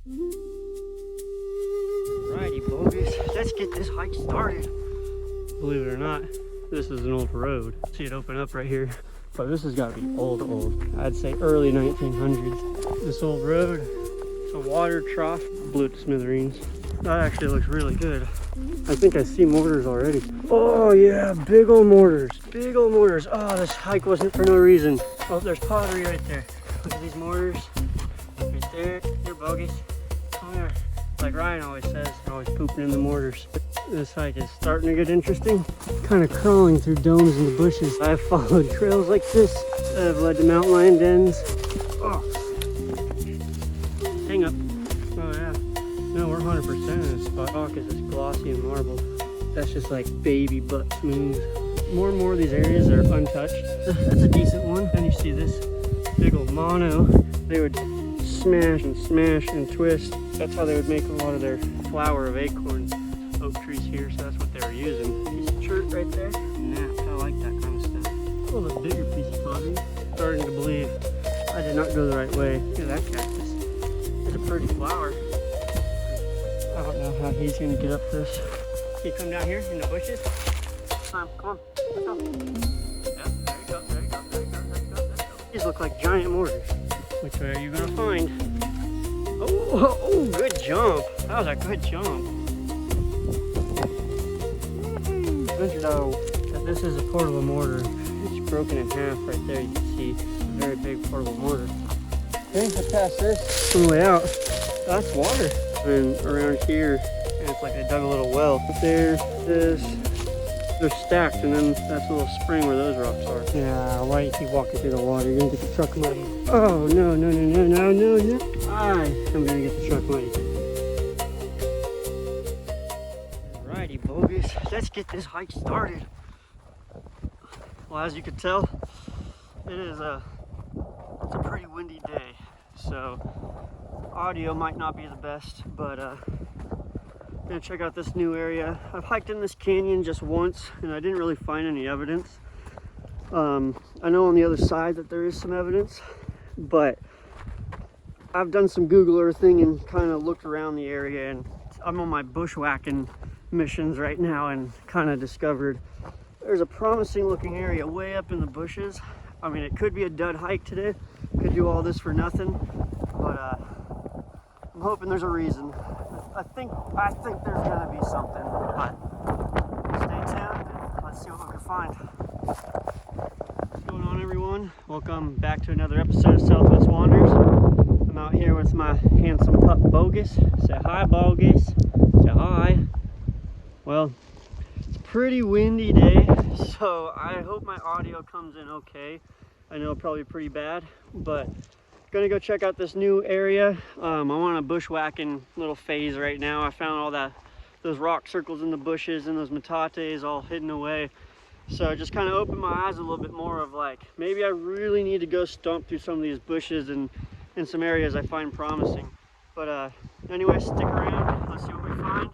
Alrighty, Bogus, let's get this hike started. Believe it or not, this is an old road. See it open up right here, but this has got to be old. I'd say early 1900s. This old road, it's a water trough, blew it to smithereens. That actually looks really good. I think I see mortars already. Oh yeah, big old mortars. Big old mortars. Oh, this hike wasn't for no reason. Oh, there's pottery right there. Look at these mortars. Right there. Here, Bogus. Come here. Like Ryan always says, I'm always pooping in the mortars. This hike is starting to get interesting. Kind of crawling through domes in the bushes. I've followed trails like this that have led to mountain lion dens. Oh. Hang up. Oh yeah. No, we're 100% in this spot. Rock is just glossy and marbled. That's just like baby butt smooth. More and more of these areas are untouched. That's a decent one. And you see this big old mono. They would smash and twist. That's how they would make a lot of their flour of acorn oak trees here. So that's what they were using. Piece of chert right there. Yeah, I like that kind of stuff. Oh, the bigger piece of pottery. Starting to believe I did not go the right way. Look at that cactus. It's a pretty flower. I don't know how he's gonna get up this. Can you come down here in the bushes? Come on, let's go. Yeah, there you go, there you go, there you go, there you go, there you go. These look like giant mortars. Which way are you gonna find? Oh, good jump. That was a good jump. Ventured out that this is a portable mortar. It's broken in half right there. You can see a very big portable mortar. Okay, I passed this on the way out. That's water. And around here, and it's like they dug a little well. Up there, they're stacked, and then that's a little spring where those rocks are. Yeah, why do you keep walking through the water? You're gonna get the truck muddy. Oh, no. I am gonna get the truck muddy. Alrighty, Bogus, let's get this hike started. Well, as you can tell, it's a pretty windy day, so audio might not be the best, but I'm gonna check out this new area. I've hiked in this canyon just once and I didn't really find any evidence. I know on the other side that there is some evidence, but I've done some Google Earthing and kind of looked around the area, and I'm on my bushwhacking missions right now and kind of discovered there's a promising looking area way up in the bushes. I mean, it could be a dud hike today, could do all this for nothing, but I'm hoping there's a reason. I think there's gonna be something, but stay tuned and let's see what we can find. What's going on, everyone? Welcome back to another episode of Southwest Wanders. I'm out here with my handsome pup Bogus. Say hi, Bogus. Say hi. Well, it's a pretty windy day, so I hope my audio comes in okay. I know probably pretty bad, but gonna go check out this new area. I'm on a bushwhacking little phase right now. I found all those rock circles in the bushes and those metates all hidden away. So it just kind of opened my eyes a little bit more of like, maybe I really need to go stomp through some of these bushes and in some areas I find promising. But anyway, stick around, let's see what we find.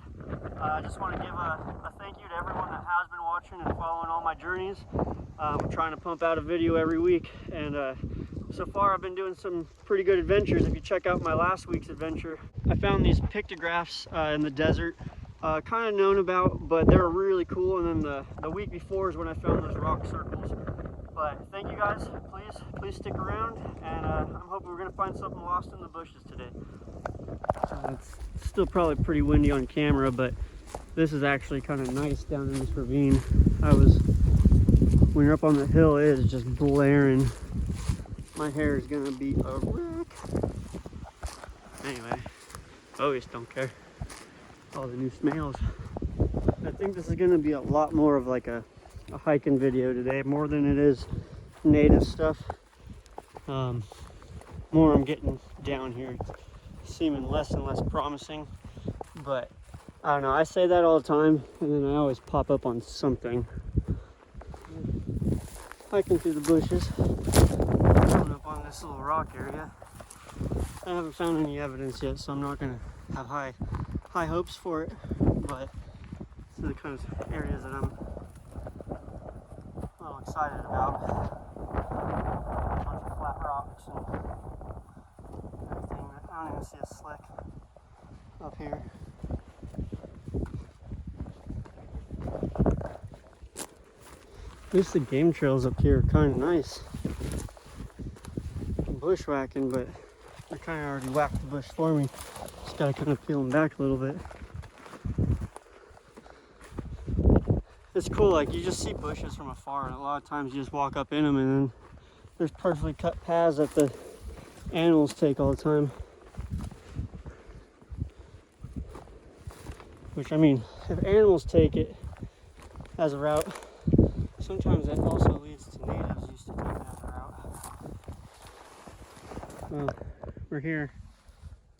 I just want to give a thank you to everyone that has been watching and following all my journeys. I'm trying to pump out a video every week, and so far I've been doing some pretty good adventures. If you check out my last week's adventure, I found these pictographs in the desert, kind of known about, but they were really cool. And then the week before is when I found those rock circles. But thank you guys, please stick around, and I'm hoping we're gonna find something lost in the bushes today. It's still probably pretty windy on camera, but this is actually kind of nice down in this ravine. When you're up on the hill, it is just blaring. My hair is gonna be a wreck. Anyway, Bogus don't care. All the new smells. I think this is gonna be a lot more of like a hiking video today, more than it is native stuff. More I'm getting down here, it's seeming less and less promising, but I don't know, I say that all the time and then I always pop up on something. Hiking through the bushes, coming up on this little rock area. I haven't found any evidence yet, so I'm not gonna have high hopes for it, but these are the kind of areas that I'm a little excited about. A bunch of flat rocks and everything that I I don't even see a slick up here. At least the game trails up here are kind of nice. I'm bushwhacking, but I kind of already whacked the bush for me. Just gotta kind of peel them back a little bit. It's cool, like you just see bushes from afar, and a lot of times you just walk up in them, and then there's perfectly cut paths that the animals take all the time. Which, I mean, if animals take it as a route, sometimes that also leads to natives used to take it as a route. Well, we're here.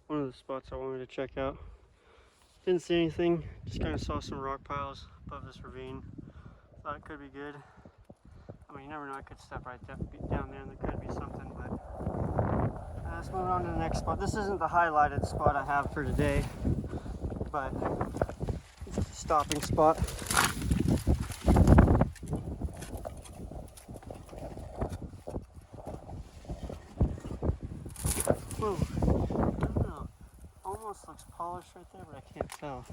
One of the spots I wanted to check out. Didn't see anything, just kind of saw some rock piles above this ravine. Thought it could be good. I mean, you never know, I could step right down there and there could be something, but let's move on to the next spot. This isn't the highlighted spot I have for today, but it's a stopping spot. Whoa, I don't know. Almost looks polished right there, but I can't tell.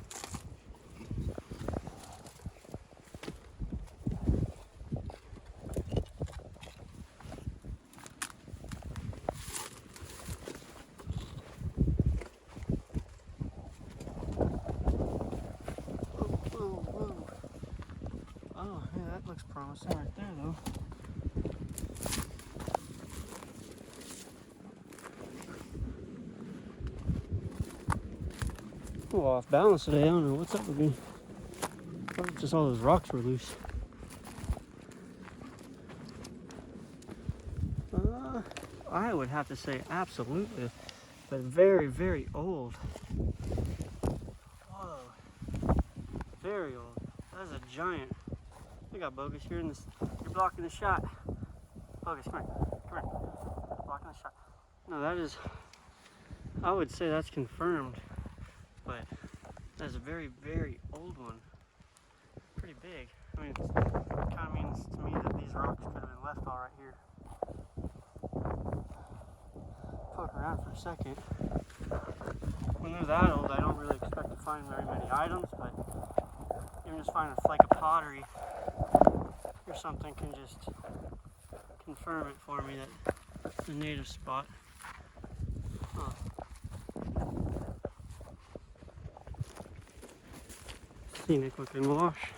Oh, yeah, that looks promising right there, though. A little off balance today. I don't know what's up with me. Probably just all those rocks were loose. I would have to say absolutely, but very, very old. Whoa, very old. That is a giant. You got Bogus. You're blocking the shot. Bogus, come here. Come here. Blocking the shot. No, that is. I would say that's confirmed, but that's a very, very old one. Pretty big. I mean, it kind of means to me that these rocks could have been left all right here. Poke around for a second. When they're that old, I don't really expect to find very many items, but even just finding a flake of pottery or something can just confirm it for me that it's a native spot. Huh. Scenic looking wash.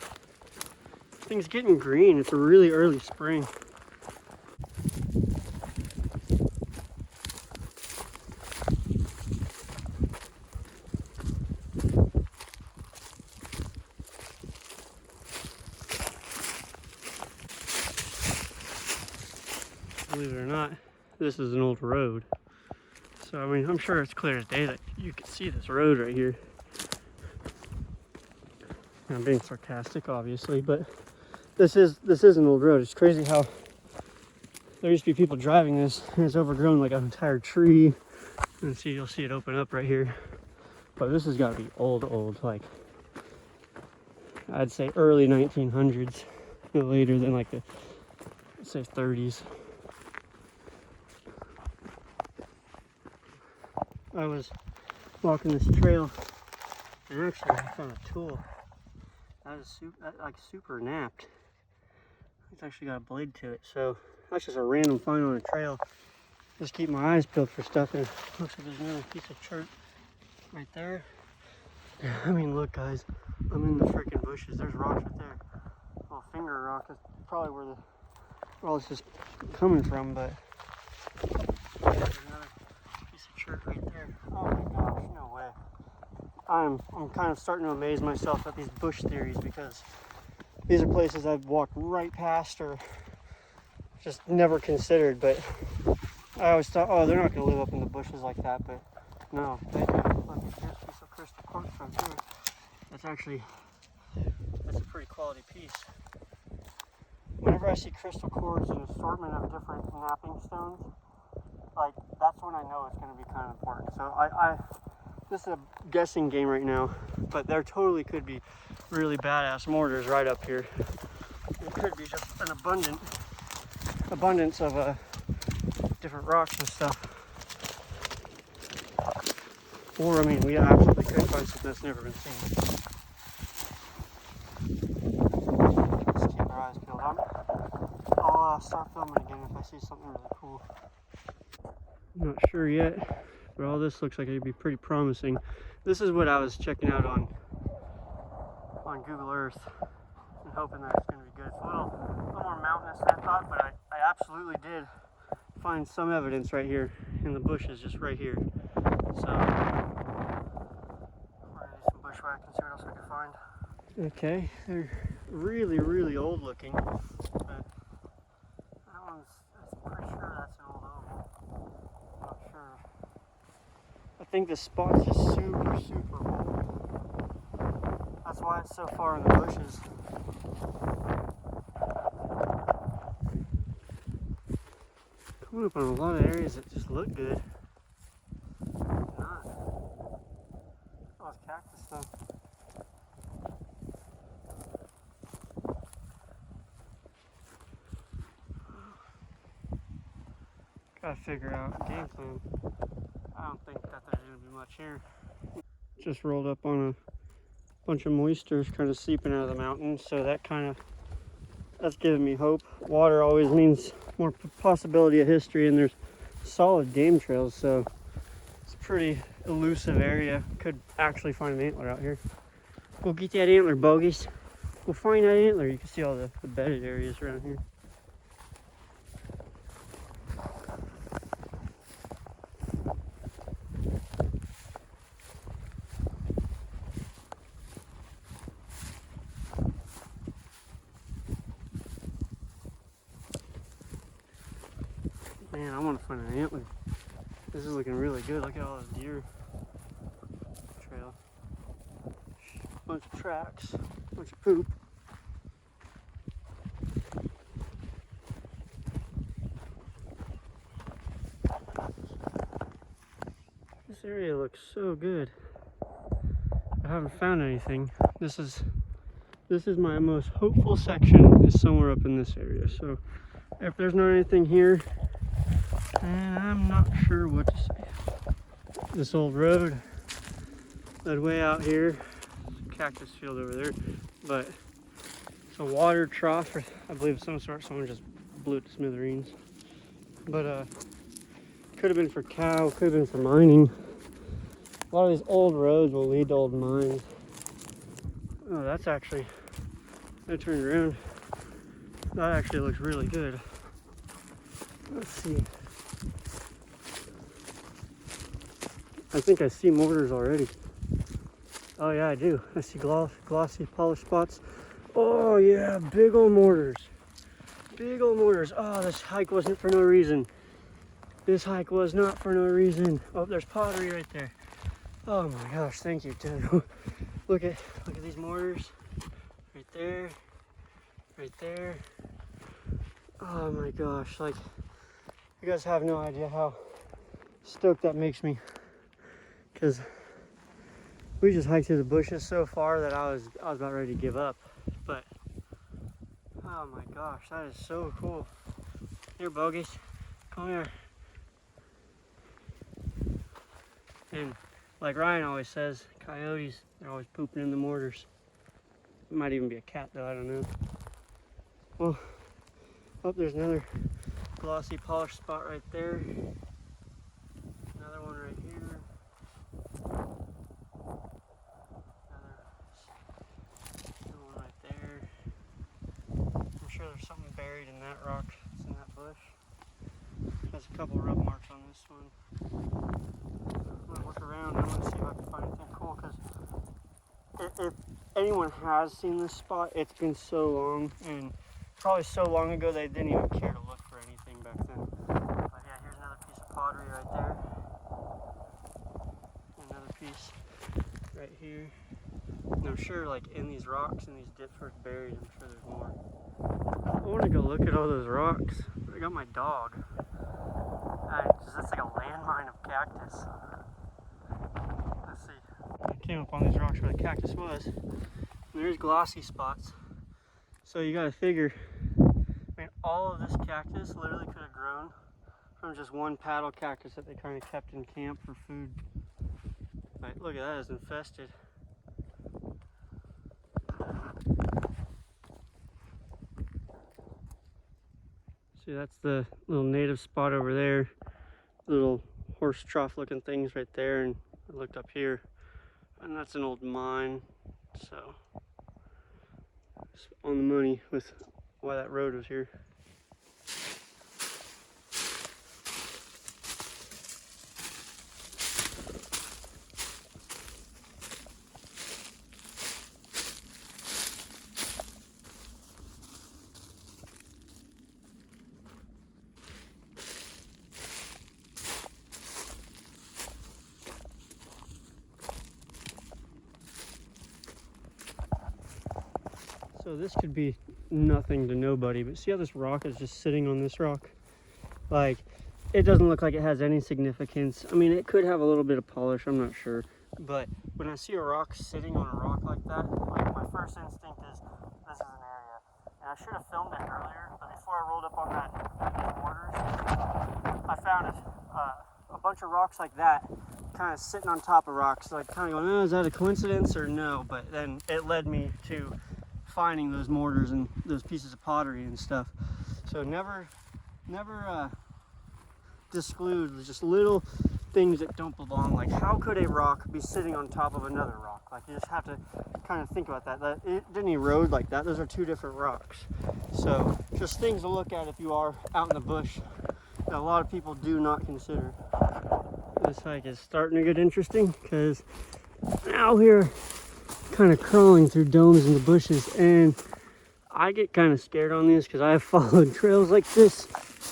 Thing's getting green. It's a really early spring. Believe it or not, this is an old road. So I mean, I'm sure it's clear as day that you can see this road right here. I'm being sarcastic, obviously, but this is an old road. It's crazy how there used to be people driving this, and it's overgrown like an entire tree. And see, you'll see it open up right here. But this has got to be old, like I'd say early 1900s, no later than like the, let's say 30s. I was walking this trail, and actually I found a tool. That is like super napped. It's actually got a blade to it, so that's just a random find on a trail. Just keep my eyes peeled for stuff, and it looks like there's another piece of chert right there. I mean, look guys, I'm in the freaking bushes. There's rocks right there. Well, finger rock is probably where all this is coming from, but there's another piece of chert right there. Oh my gosh, no way. I'm kind of starting to amaze myself at these bush theories, because these are places I've walked right past or just never considered, but I always thought, oh, they're not going to live up in the bushes like that, but no, they do. Look, here's a piece of crystal quartz right here. That's a pretty quality piece. Whenever I see crystal quartz and an assortment of different napping stones, like, that's when I know it's going to be kind of important. So this is a guessing game right now, but there totally could be really badass mortars right up here. It could be just an abundance of different rocks and stuff. Or, I mean, we absolutely could find something that's never been seen. Let's keep our eyes peeled. I'll start filming again if I see something really cool. I'm not sure yet, but all this looks like it'd be pretty promising. This is what I was checking out on Google Earth and hoping that it's going to be good. It's a little more mountainous than I thought, but I absolutely did find some evidence right here in the bushes, just right here. So we're gonna do some bushwhacking and see what else we can find. Okay, they're really, really old looking, but that one's, I'm pretty sure that's an old oval. I'm not sure. I think the spot's just super, super old. That's why it's so far in the bushes. Coming up on a lot of areas that just look good. Not. Oh, it's cactus though. Gotta figure out a game plan. I don't think that there's gonna be much here. Just rolled up on a bunch of moistures kind of seeping out of the mountain, so that's giving me hope. Water always means more possibility of history, and there's solid game trails, so it's a pretty elusive area. Could actually find an antler out here. Go get that antler, Bogus. Go find that antler. You can see all the bedded areas around here. Man, I want to find an antler. This is looking really good. Look at all this deer trail. Bunch of tracks, bunch of poop. This area looks so good. I haven't found anything. This is my most hopeful section, is somewhere up in this area. So if there's not anything here, and I'm not sure what to say. This old road led way out here. Cactus field over there, but it's a water trough, or I believe of some sort. Someone just blew it to smithereens. But could have been for cow, could have been for mining. A lot of these old roads will lead to old mines. Oh, that's actually, I turned around. That actually looks really good. Let's see. I think I see mortars already. Oh yeah, I do. I see glossy polished spots. Oh yeah, big old mortars. Big old mortars. Oh, this hike wasn't for no reason. This hike was not for no reason. Oh, there's pottery right there. Oh my gosh, thank you, Tim. Look at these mortars. Right there. Right there. Oh my gosh, like, you guys have no idea how stoked that makes me. Because we just hiked through the bushes so far that I was about ready to give up. But oh my gosh, that is so cool. Here, Bogus, come here. And like Ryan always says, coyotes, they're always pooping in the mortars. It might even be a cat though, I don't know. Well, oh, there's another glossy polished spot right there. Another one right here. I'm sure there's something buried in that rock that's in that bush. There's a couple rub marks on this one. I'm gonna look around. I'm gonna see if I can find anything cool, because if anyone has seen this spot, it's been so long, and probably so long ago they didn't even care to look for anything back then. But yeah, here's another piece of pottery right there. Another piece right here. And I'm sure, like, in these rocks and these dips where it's buried, I'm sure there's more. I want to go look at all those rocks. I got my dog. That's like a landmine of cactus. Let's see. I came up on these rocks where the cactus was. And there's glossy spots. So you gotta figure, I mean, all of this cactus literally could have grown from just one paddle cactus that they kind of kept in camp for food. Right, look at that, it's infested. See, that's the little native spot over there. Little horse trough looking things right there, and I looked up here, and that's an old mine. So it's on the money with why that road was here. So this could be nothing to nobody, but see how this rock is just sitting on this rock? Like, it doesn't look like it has any significance. I mean, it could have a little bit of polish, I'm not sure. But when I see a rock sitting on a rock like that, like, my first instinct is, this is an area. And I should have filmed it earlier, but before I rolled up on these borders, I found a bunch of rocks like that, kind of sitting on top of rocks. Like, kind of going, oh, is that a coincidence or no? But then it led me to finding those mortars and those pieces of pottery and stuff. So never disclude just little things that don't belong. Like, how could a rock be sitting on top of another rock? Like, you just have to kind of think about that. It didn't erode like that. Those are two different rocks. So just things to look at if you are out in the bush that a lot of people do not consider. This hike is starting to get interesting because now we're kind of crawling through domes in the bushes, and I get kind of scared on these because I have followed trails like this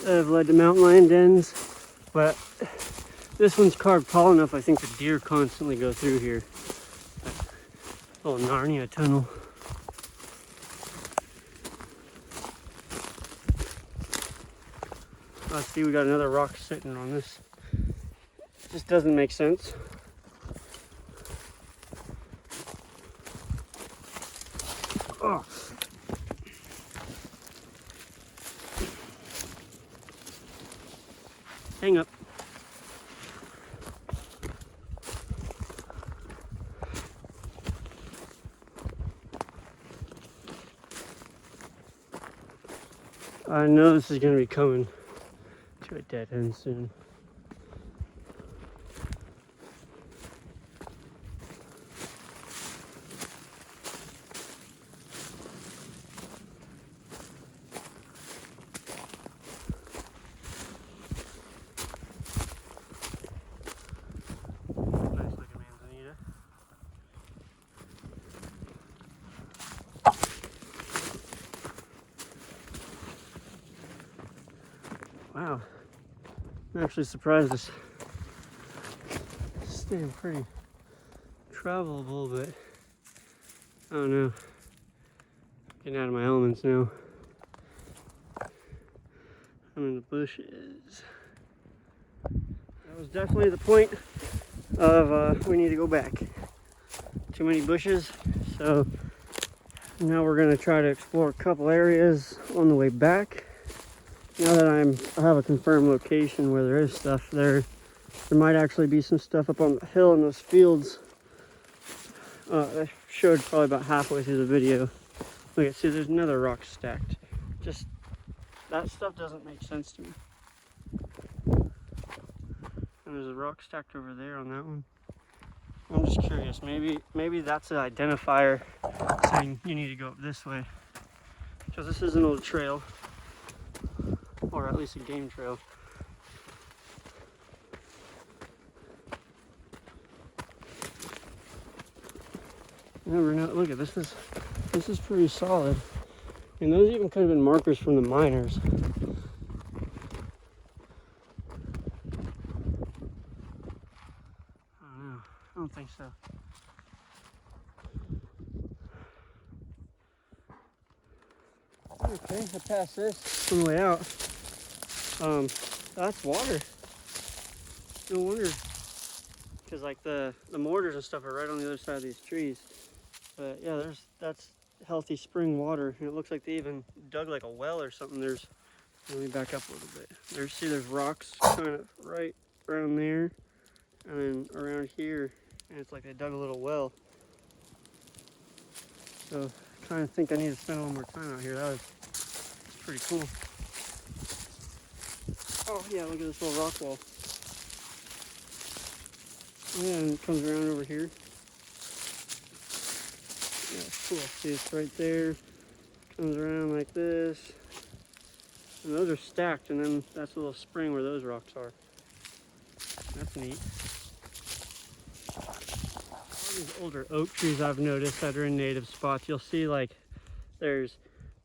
that have led to mountain lion dens, but this one's carved tall enough. I think the deer constantly go through here. Little Narnia tunnel. I see we got another rock sitting on this. It just doesn't make sense. Oh. Hang up. I know this is going to be coming to a dead end soon. Wow, I'm actually surprised this is staying pretty travelable, but I don't know. Getting out of my elements now. I'm in the bushes. That was definitely the point of we need to go back. Too many bushes, so now we're gonna try to explore a couple areas on the way back. Now that I have a confirmed location where there is stuff there might actually be some stuff up on the hill in those fields. I showed probably about halfway through the video. Look at, see, there's another rock stacked. Just, that stuff doesn't make sense to me. And there's a rock stacked over there on that one. I'm just curious, maybe that's an identifier saying you need to go up this way. Because this is an old trail. Or at least a game trail. You never know. Look at this. This is pretty solid. And those even could have been markers from the miners. I don't know. I don't think so. Okay, I passed this on the way out. That's water. No wonder. Because like the mortars and stuff are right on the other side of these trees. But yeah, that's healthy spring water. And it looks like they even dug like a well or something. Let me back up a little bit. There's rocks kind of right around there. And then around here, and it's like they dug a little well. So I kind of think I need to spend a little more time out here. That's pretty cool. Oh yeah, look at this little rock wall. Yeah, and it comes around over here. Yeah, it's cool. See, it's right there. Comes around like this. And those are stacked, and then that's a little spring where those rocks are. That's neat. All these older oak trees I've noticed that are in native spots, you'll see like there's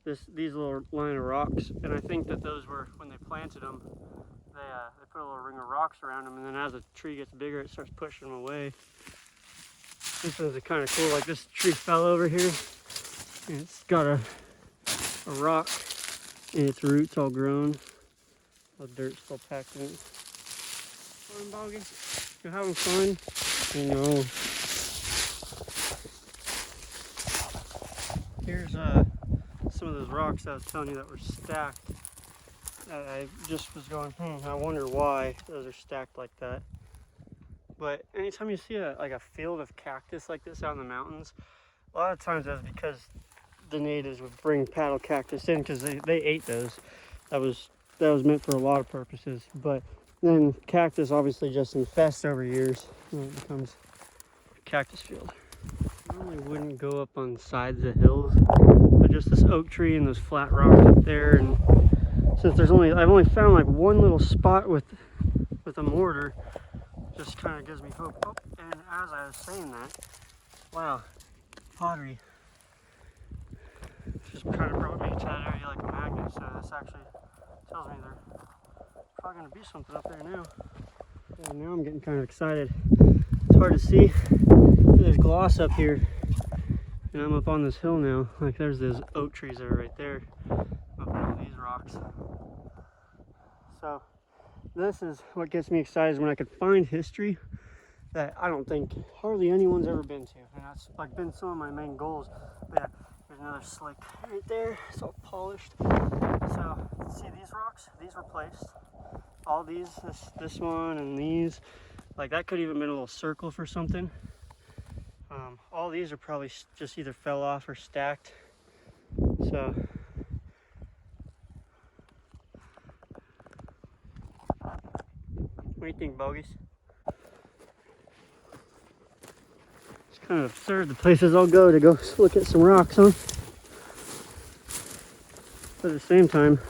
these little line of rocks, and I think that those were, when they planted them, they put a little ring of rocks around them, and then as the tree gets bigger, it starts pushing them away. This one's kind of cool. Like this tree fell over here, and it's got a rock, and its roots all grown. All the dirt's still packed in it. Fun, Bogus? You having fun? I know. Here's some of those rocks I was telling you that were stacked. I just was going, I wonder why those are stacked like that. But anytime you see like a field of cactus like this out in the mountains, a lot of times that's because the natives would bring paddle cactus in because they ate those. That was meant for a lot of purposes. But then cactus obviously just infests over years, and it becomes a cactus field. I normally wouldn't go up on sides of hills, but just this oak tree and those flat rocks up there, and since I've only found like one little spot with a mortar, just kind of gives me hope. Oh, and as I was saying that, wow, pottery just kind of brought me to that area like a magnet. So this actually tells me there's probably going to be something up there now. And now I'm getting kind of excited. It's hard to see. There's gloss up here, and I'm up on this hill now. Like there's those oak trees that are right there, up under these rocks. So this is what gets me excited, is when I could find history that I don't think hardly anyone's ever been to, and that's like been some of my main goals. But yeah, there's another slick right there. It's all polished. So see these rocks? These were placed. All these, this one and these, like that could even been a little circle for something. All these are probably just either fell off or stacked. So what do you think, Bogus? It's kind of absurd the places I'll go to go look at some rocks, huh? But at the same time,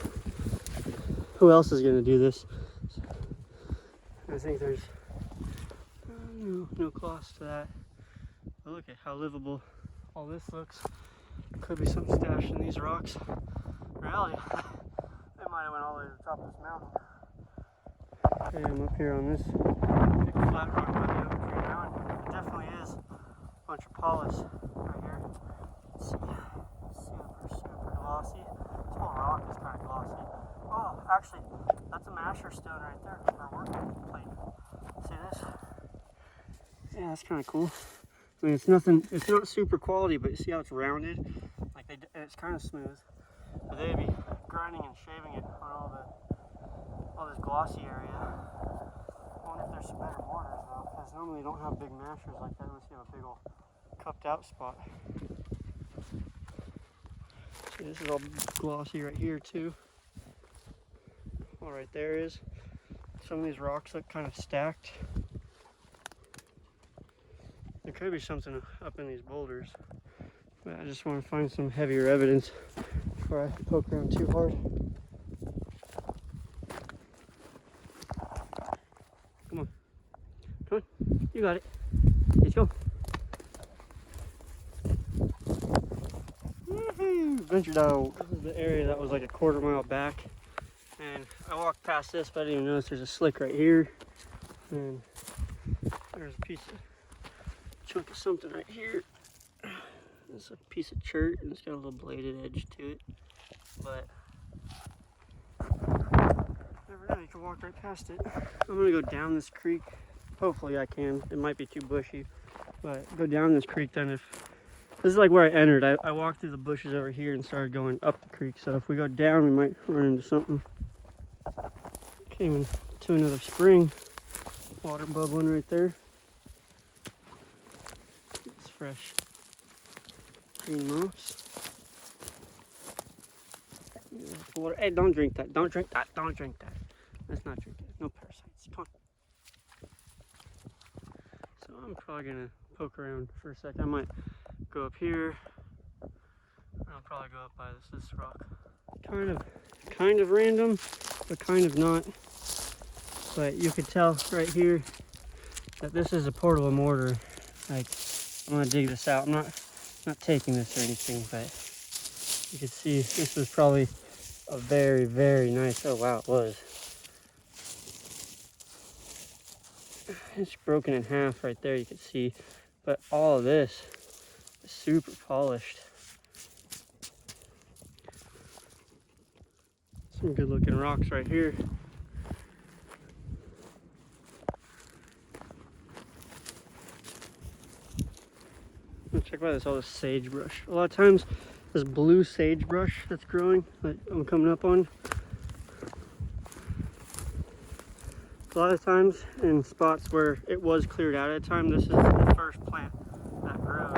who else is going to do this? I think there's no cost to that. But look at how livable all this looks. Could be something stashed in these rocks. In reality, they might have went all the way to the top of this mountain. Okay, I'm up here on this big flat rock by the oak tree now, and it definitely is a bunch of polish right here. Let's see, super glossy. This whole rock is kind of glossy. Oh, actually, that's a masher stone right there, or working plate. See this? Yeah, that's kind of cool. I mean, it's not super quality, but you see how it's rounded? Like it's kind of smooth. But they'd be grinding and shaving it on all this glossy area. I wonder if there's some better mortars though, because normally you don't have big mashers like that unless you have a big old cupped out spot. See, this is all glossy right here too. All right there is. Some of these rocks look kind of stacked. There could be something up in these boulders, but I just want to find some heavier evidence before I poke around too hard. Come on, you got it. Let's go. Woohoo! Ventured out. This is the area that was like a quarter-mile back, and I walked past this, but I didn't even notice there's a slick right here, and there's a chunk of something right here. It's a piece of chert, and it's got a little bladed edge to it, but never know, you can walk right past it. I'm gonna go down this creek. Hopefully I can. It might be too bushy, but go down this creek then. If this is like where I entered, I walked through the bushes over here and started going up the creek, so if we go down we might run into something. Came into another spring, water bubbling right there. fresh green moss. Water. Hey, don't drink that. Don't drink that. Don't drink that. Let's not drink it. No parasites. Come on. So I'm probably gonna poke around for a second. I might go up here. I'll probably go up by this rock. Kind of random, but kind of not. But you could tell right here that this is a portable mortar. Like, I'm gonna dig this out. I'm not taking this or anything, but you can see this was probably a very, very nice, oh wow, it was. It's broken in half right there, you can see. But all of this is super polished. Some good looking rocks right here. Check out this, all this sagebrush. A lot of times, this blue sagebrush that's growing, that I'm coming up on. A lot of times, in spots where it was cleared out at a time, this is the first plant that grows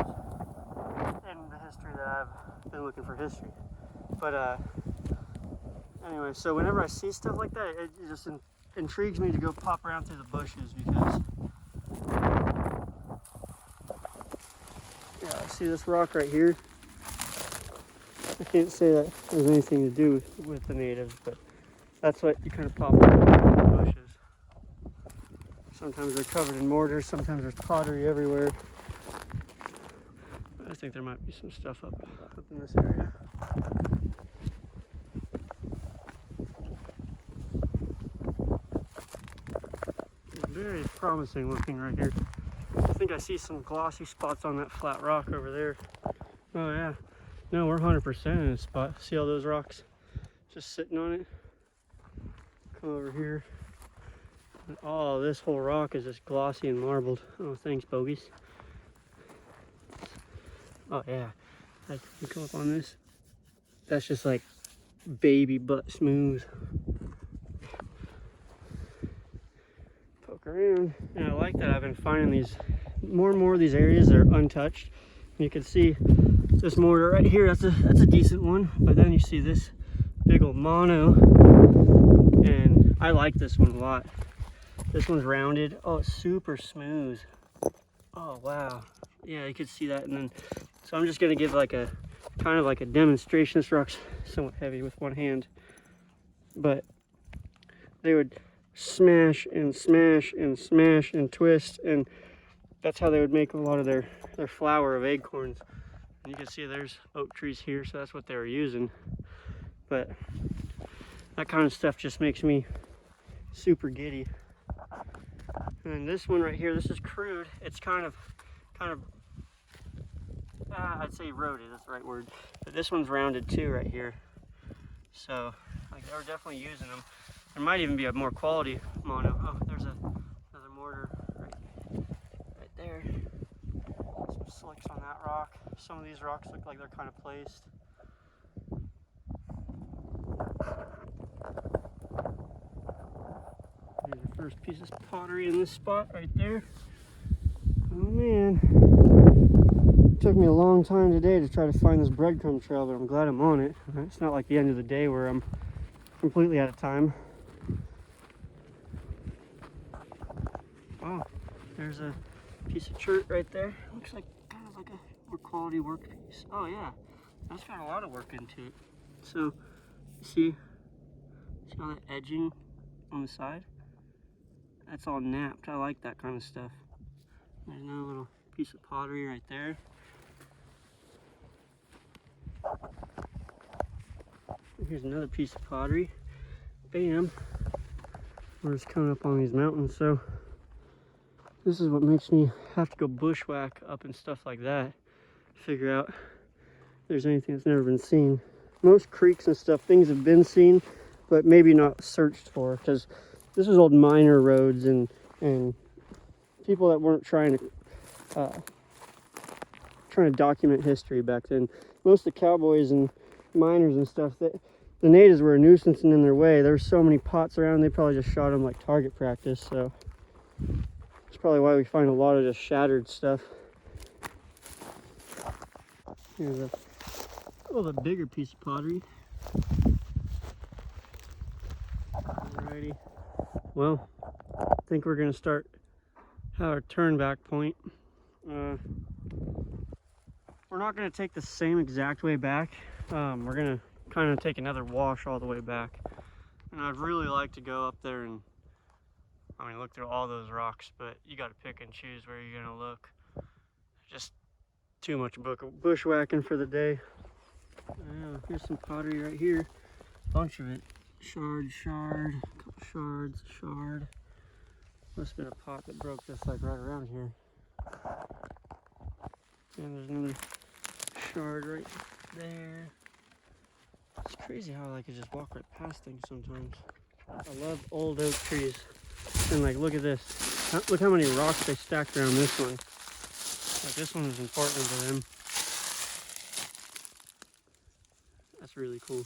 in the history that I've been looking for history. But anyway, so whenever I see stuff like that, it just intrigues me to go pop around through the bushes because yeah, I see this rock right here. I can't say that has anything to do with the natives, but that's what you kind of pop around in the bushes. Sometimes they're covered in mortar, sometimes there's pottery everywhere. I think there might be some stuff up in this area. Very promising looking right here. I think I see some glossy spots on that flat rock over there. Oh yeah. No, we're 100% in this spot. See all those rocks just sitting on it? Come over here. And oh, this whole rock is just glossy and marbled. Oh, thanks, Bogus. Oh yeah. Like, you come up on this. That's just like baby butt smooth. Poke around. And I like that I've been finding these more and more of these areas that are untouched. You can see this mortar right here, that's a decent one, but then you see this big old mono, and I like this one a lot. This one's rounded. Oh, it's super smooth. Oh wow, yeah, you could see that. And then so I'm just gonna give like a kind of like a demonstration. This rock's somewhat heavy with one hand, but they would smash and smash and smash and twist, and that's how they would make a lot of their flour of acorns. And you can see there's oak trees here, so that's what they were using. But that kind of stuff just makes me super giddy. And then this one right here, this is crude. It's kind of I'd say eroded, that's the right word. But this one's rounded too right here. So like, they were definitely using them. There might even be a more quality mono. Oh, there's another mortar right there. Some slicks on that rock. Some of these rocks look like they're kind of placed. Here's the first piece of pottery in this spot right there. Oh man. It took me a long time today to try to find this breadcrumb trail, but I'm glad I'm on it. It's not like the end of the day where I'm completely out of time. Oh, there's a piece of chert right there. Looks like kind of like a more quality work piece. Oh yeah, that's got a lot of work into it. So, see all that edging on the side? That's all napped. I like that kind of stuff. There's another little piece of pottery right there. Here's another piece of pottery. Bam. We're just coming up on these mountains, so this is what makes me have to go bushwhack up and stuff like that. Figure out if there's anything that's never been seen. Most creeks and stuff, things have been seen, but maybe not searched for, because this was old miner roads and people that weren't trying to document history back then. Most of the cowboys and miners and stuff, the natives were a nuisance and in their way. There were so many pots around, they probably just shot them like target practice. So that's probably why we find a lot of just shattered stuff. Here's a little bit bigger piece of pottery. Alrighty. Well, I think we're gonna start our turn back point. We're not gonna take the same exact way back. We're gonna kind of take another wash all the way back. And I'd really like to go up there and, I mean, look through all those rocks, but you gotta pick and choose where you're gonna look. Just too much bushwhacking for the day. Here's some pottery right here. Bunch of it. Shard, a couple shards, shard. Must have been a pot that broke just like right around here. And there's another shard right there. It's crazy how I could just walk right past things sometimes. I love old oak trees. And like, look at this. Look how many rocks they stacked around this one. Like, this one is important to them. That's really cool.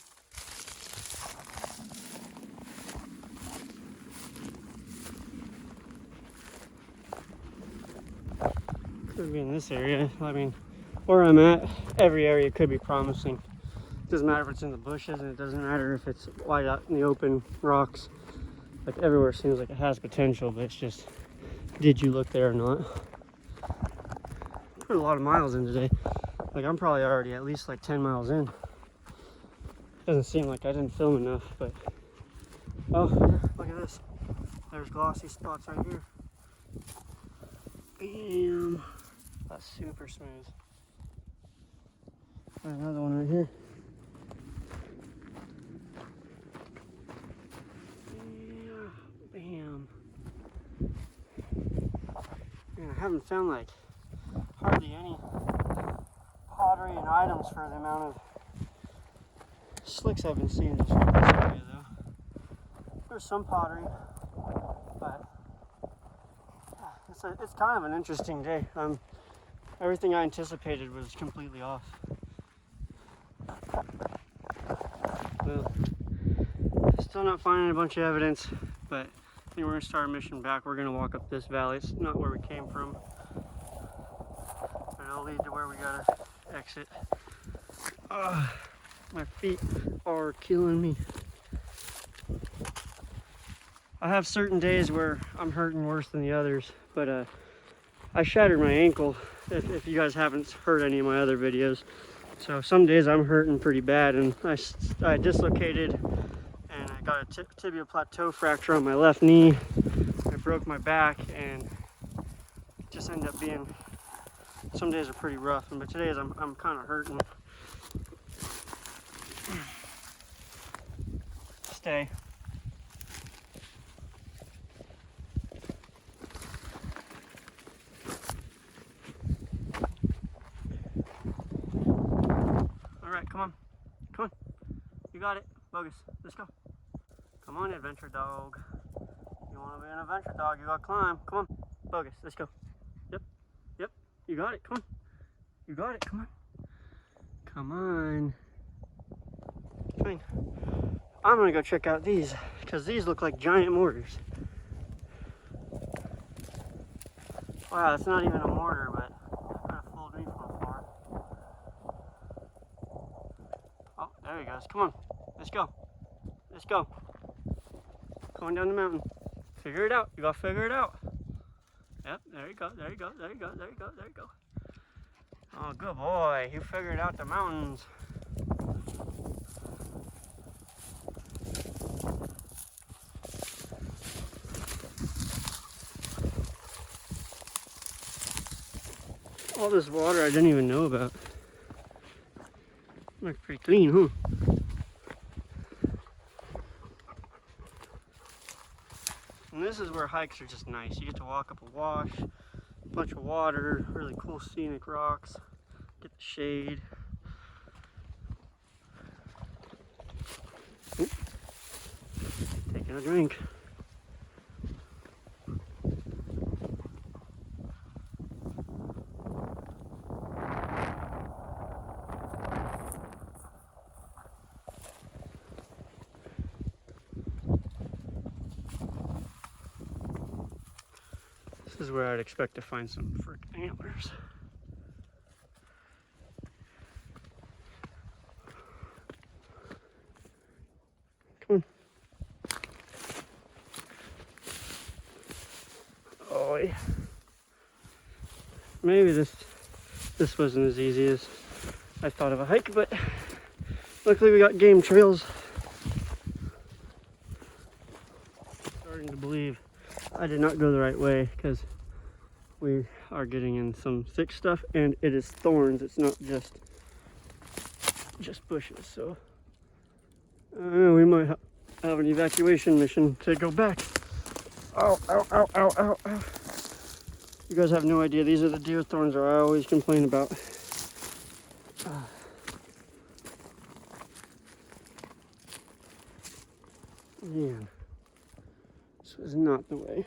Could be in this area. I mean, where I'm at, every area could be promising. It doesn't matter if it's in the bushes, and it doesn't matter if it's wide out in the open rocks. Like, everywhere seems like it has potential, but it's just, did you look there or not? Put a lot of miles in today. Like, I'm probably already at least like 10 miles in. Doesn't seem like I didn't film enough, but oh, look at this. There's glossy spots right here. Bam. That's super smooth. There's another one right here. Bam. Man, I haven't found like hardly any pottery and items for the amount of slicks I've been seeing just from this area though. There's some pottery, but it's kind of an interesting day. Everything I anticipated was completely off. Well, still not finding a bunch of evidence, but I think we're gonna start our mission back. We're gonna walk up this valley. It's not where we came from, but it'll lead to where we gotta exit. My feet are killing me. I have certain days where I'm hurting worse than the others, but I shattered my ankle, if you guys haven't heard any of my other videos. So some days I'm hurting pretty bad, and I dislocated and I got a tibial plateau fracture on my left knee. I broke my back, and it just ended up being, some days are pretty rough, but today's I'm kind of hurting. Stay. Alright, come on. Come on. You got it. Bogus. Let's go. Come on, adventure dog. You want to be an adventure dog, you gotta climb. Come on. Bogus. Let's go. Yep. Yep. You got it. Come on. You got it. Come on. Come on. Fine. I'm gonna go check out these, because these look like giant mortars. Wow, it's not even a mortar, but it kind of fooled me from afar. Oh, there he goes. Come on. Let's go. Let's go. Going down the mountain. Figure it out. You gotta figure it out. Yep, there you go. There you go. There you go. There you go. There you go. Oh, good boy. You figured out the mountains. All this water I didn't even know about. Looks pretty clean, huh? And this is where hikes are just nice. You get to walk up a wash, a bunch of water, really cool scenic rocks, get the shade. Oop. Taking a drink. This is where I'd expect to find some frick antlers. maybe this wasn't as easy as I thought of a hike, but luckily we got game trails. Starting to believe I did not go the right way because we are getting in some thick stuff and it is thorns. It's not just bushes. So we might have an evacuation mission to go back. Ow, ow, ow, ow, ow, ow. You guys have no idea. These are the deer thorns that I always complain about. Man, this was not the way.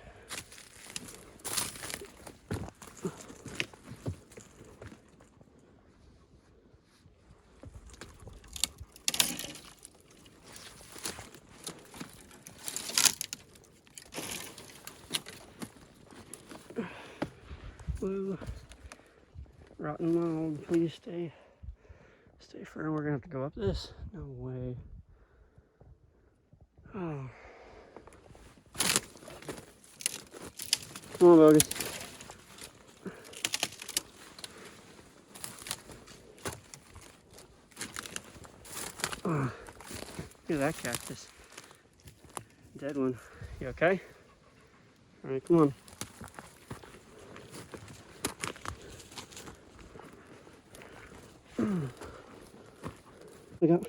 Blue, rotten mold, please stay firm. We're gonna have to go up this. No way. Oh. Come on, Bogus. Oh. Look at that cactus. Dead one. You okay? All right, come on. Look out.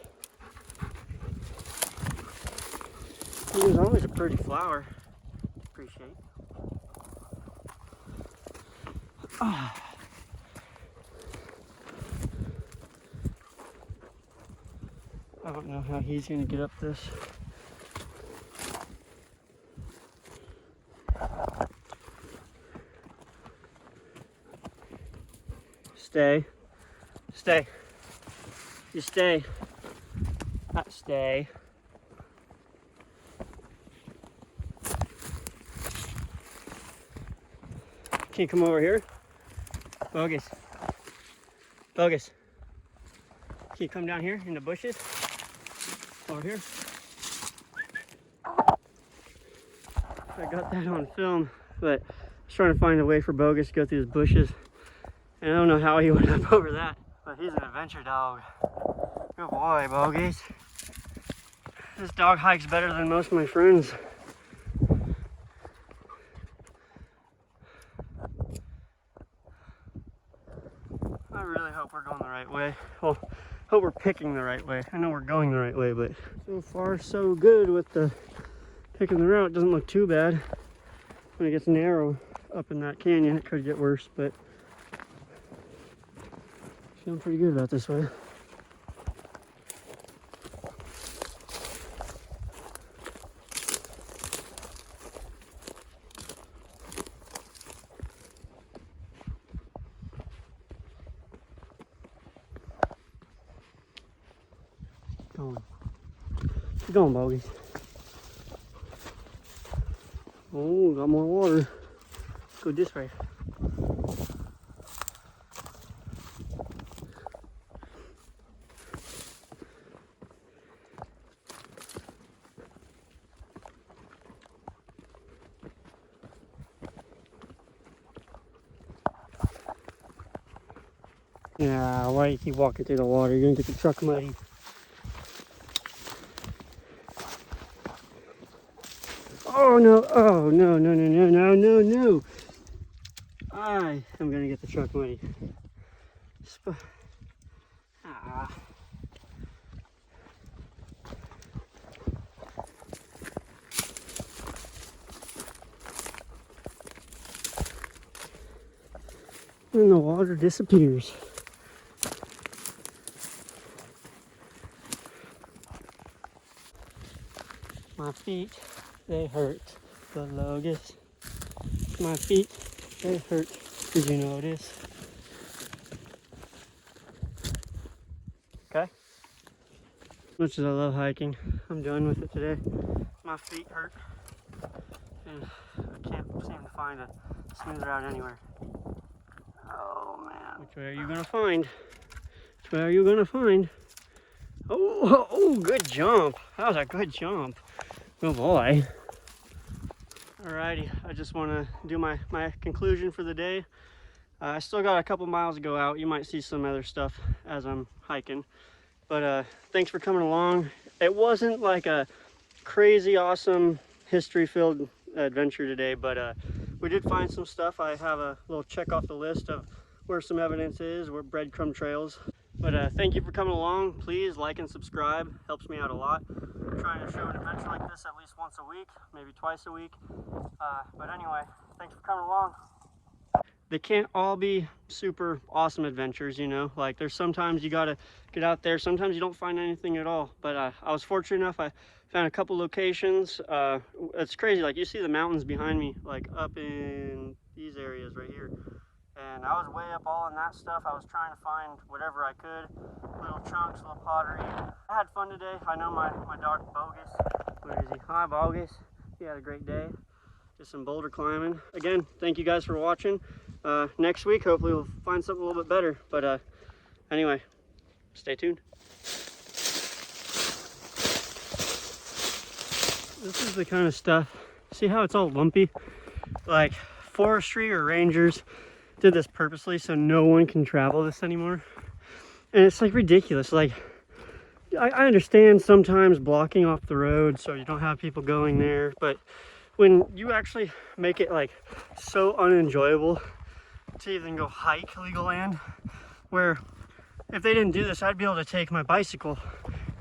There's always a pretty flower. Appreciate. I don't know how he's gonna get up this. Stay. Stay. You stay. Not stay. Can you come over here? Bogus. Bogus. Can you come down here in the bushes? Over here. I got that on film, but I was trying to find a way for Bogus to go through his bushes. And I don't know how he went up over that, but he's an adventure dog. Good boy, Bogus. This dog hikes better than most of my friends. I really hope we're going the right way. Well, hope we're picking the right way. I know we're going the right way, but so far so good with the picking the route. It doesn't look too bad. When it gets narrow up in that canyon, it could get worse, but feeling pretty good about this way. Keep going, Bogus. Oh, got more water. Let's go this way. Yeah, why do you keep walking through the water? You're gonna get the truck muddy. Oh no, oh no, no, no, no, no, no, no. I am gonna get the truck muddy. And the water disappears. My feet, they hurt. The Bogus. My feet, they hurt. Did you notice? Okay. As much as I love hiking, I'm done with it today. My feet hurt. And I can't seem to find a smooth route anywhere. Oh man. Which way are you gonna find? Which way are you gonna find? Oh, oh, good jump. That was a good jump. Good boy. Alrighty, I just want to do my conclusion for the day. I still got a couple miles to go out. You might see some other stuff as I'm hiking. But thanks for coming along. It wasn't like a crazy awesome history-filled adventure today, but we did find some stuff. I have a little check off the list of where some evidence is, where breadcrumb trails. But thank you for coming along. Please like and subscribe. Helps me out a lot. I'm trying to show an adventure like this at least once a week, maybe twice a week. But anyway, thanks for coming along. They can't all be super awesome adventures, you know, like there's sometimes you gotta get out there, sometimes you don't find anything at all. But I was fortunate enough, I found a couple locations. It's crazy, like you see the mountains behind me, like up in these areas right here, and I was way up all in that stuff. I was trying to find whatever I could, little chunks, little pottery. I had fun today. I know my dog Bogus, where is he? Hi Bogus. He had a great day. Just some boulder climbing. Again, thank you guys for watching. Next week, hopefully we'll find something a little bit better. But anyway, stay tuned. This is the kind of stuff, see how it's all lumpy? Like forestry or rangers did this purposely so no one can travel this anymore. And it's like ridiculous. Like I understand sometimes blocking off the road so you don't have people going there, but when you actually make it like so unenjoyable to even go hike legal land, where if they didn't do this, I'd be able to take my bicycle,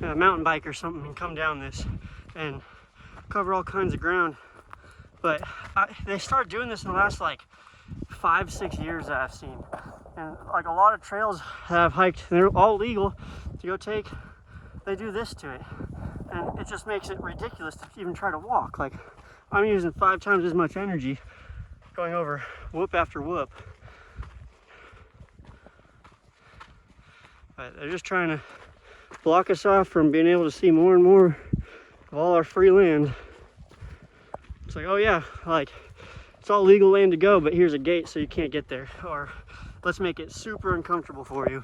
a mountain bike or something, and come down this and cover all kinds of ground. But they started doing this in the last like 5-6 years that I've seen, and like a lot of trails that I've hiked, they're all legal to go take, they do this to it, and it just makes it ridiculous to even try to walk. Like I'm using 5 times as much energy going over whoop after whoop. But they're just trying to block us off from being able to see more and more of all our free land. It's like, oh yeah, like it's all legal land to go, but here's a gate so you can't get there. Or let's make it super uncomfortable for you.